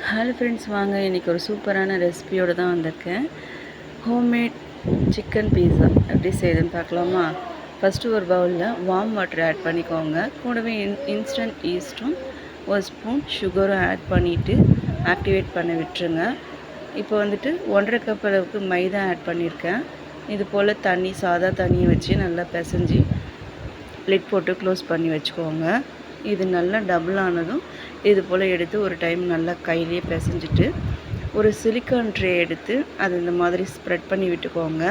Hello friends, வாங்க இன்றைக்கி ஒரு சூப்பரான ரெசிபியோடு தான் வந்திருக்கேன். ஹோம்மேட் சிக்கன் பீஸா எப்படி செய்யுதுன்னு பார்க்கலாமா? ஃபஸ்ட்டு ஒரு பவுலில் வார்ம் வாட்டர் ஆட் பண்ணிக்கோங்க. கூடவே இன்ஸ்டன்ட் ஈஸ்ட்டும் ஒரு ஸ்பூன் சுகரும் ஆட் பண்ணிவிட்டு ஆக்டிவேட் பண்ண விட்டுருங்க. இப்போ வந்துட்டு 1.5 கப் அளவுக்கு மைதா ஆட் பண்ணியிருக்கேன். இது போல் தண்ணி, சாதா தண்ணியை வச்சு நல்லா பிசைஞ்சு லிட் போட்டு க்ளோஸ் பண்ணி வச்சுக்கோங்க. இது நல்லா டபுள் ஆனதும் இது போல் எடுத்து ஒரு டைம் நல்லா கையிலே பிசைஞ்சிட்டு ஒரு சிலிக்கான் ட்ரே எடுத்து அது இந்த மாதிரி ஸ்ப்ரெட் பண்ணி விட்டுக்கோங்க.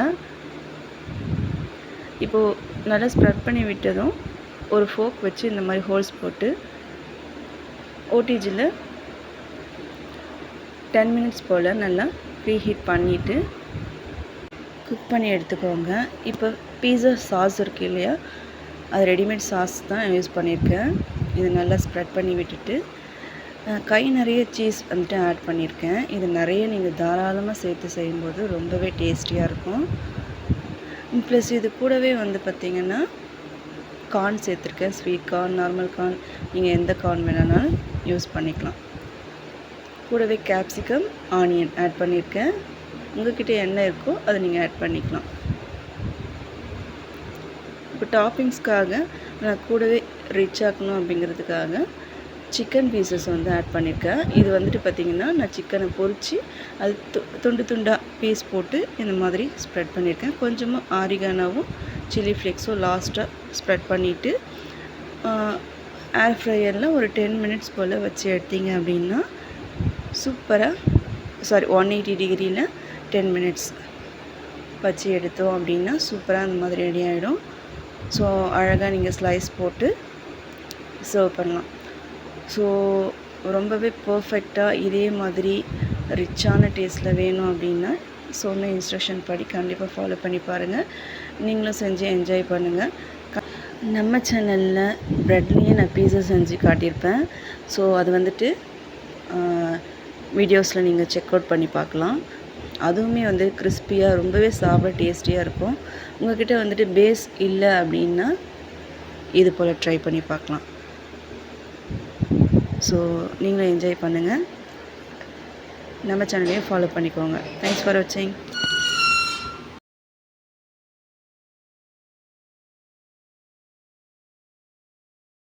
இப்போது நல்லா ஸ்ப்ரெட் பண்ணி விட்டதும் ஒரு ஃபோக் வச்சு இந்த மாதிரி ஹோல்ஸ் போட்டு ஓடிஜியில் 10 மினிட்ஸ் போல் நல்லா ப்ரீஹீட் பண்ணிவிட்டு குக் பண்ணி எடுத்துக்கோங்க. இப்போ பீஸா சாஸ் இருக்குது இல்லையா, அது ரெடிமேட் சாஸ் தான் யூஸ் பண்ணியிருக்கேன். இது நல்லா ஸ்ப்ரெட் பண்ணி விட்டுட்டு கை நிறைய சீஸ் வந்துட்டு ஆட் பண்ணியிருக்கேன். இது நிறைய நீங்கள் தாராளமாக சேர்த்து செய்யும்போது ரொம்பவே டேஸ்டியாக இருக்கும். ப்ளஸ் இது கூடவே வந்து பார்த்திங்கன்னா கார்ன் சேர்த்துருக்கேன். ஸ்வீட் கார்ன், நார்மல் கார்ன், நீங்கள் எந்த கார்ன் வேணாலும் யூஸ் பண்ணிக்கலாம். கூடவே கேப்சிகம், ஆனியன் ஆட் பண்ணியிருக்கேன். உங்கள்கிட்ட என்ன இருக்கோ அதை நீங்கள் ஆட் பண்ணிக்கலாம். இப்போ டாப்பிங்ஸ்க்காக நான் கூடவே ரிச் ஆக்கணும் அப்படிங்கிறதுக்காக சிக்கன் பீசஸ் வந்து ஆட் பண்ணியிருக்கேன். இது வந்துட்டு பார்த்திங்கன்னா நான் சிக்கனை பொரித்து அது துண்டு துண்டாக பீஸ் போட்டு இந்த மாதிரி ஸ்ப்ரெட் பண்ணியிருக்கேன். கொஞ்சமாக ஆரிகானாவும் சில்லி ஃப்ளேக்ஸும் லாஸ்ட்டாக ஸ்ப்ரெட் பண்ணிவிட்டு ஏர் ஃப்ரையரில் ஒரு 10 மினிட்ஸ் போல் வச்சு எடுத்தீங்க அப்படின்னா சூப்பராக 180 டிகிரியில் 10 மினிட்ஸ் வச்சு எடுத்தோம் அப்படின்னா சூப்பராக அந்த மாதிரி ரெடி ஆகிடும். ஸோ அழகாக நீங்கள் ஸ்லைஸ் போட்டு சர்வ் பண்ணலாம். ஸோ ரொம்பவே பர்ஃபெக்டாக இதே மாதிரி ரிச்சான டேஸ்ட்டில் வேணும் அப்படின்னா சொன்ன இன்ஸ்ட்ரக்ஷன் படி கண்டிப்பாக ஃபாலோ பண்ணி பாருங்கள். நீங்களும் செஞ்சு என்ஜாய் பண்ணுங்கள். நம்ம சேனலில் ப்ரெட்லேயே நான் பீஸா செஞ்சு காட்டியிருப்பேன். ஸோ அது வந்துட்டு வீடியோஸில் நீங்கள் செக் அவுட் பண்ணி பார்க்கலாம். அதுவுமே வந்து கிறிஸ்பியாக ரொம்பவே சாப்பிட டேஸ்டியாக இருக்கும். உங்கள்கிட்ட வந்துட்டு பேஸ் இல்லை அப்படின்னா இது போல் ட்ரை பண்ணி பார்க்கலாம். ஸோ நீங்களும் என்ஜாய் பண்ணுங்கள். நம்ம சேனலையும் ஃபாலோ பண்ணிக்கோங்க. தேங்க்ஸ் ஃபார் வாட்சிங்.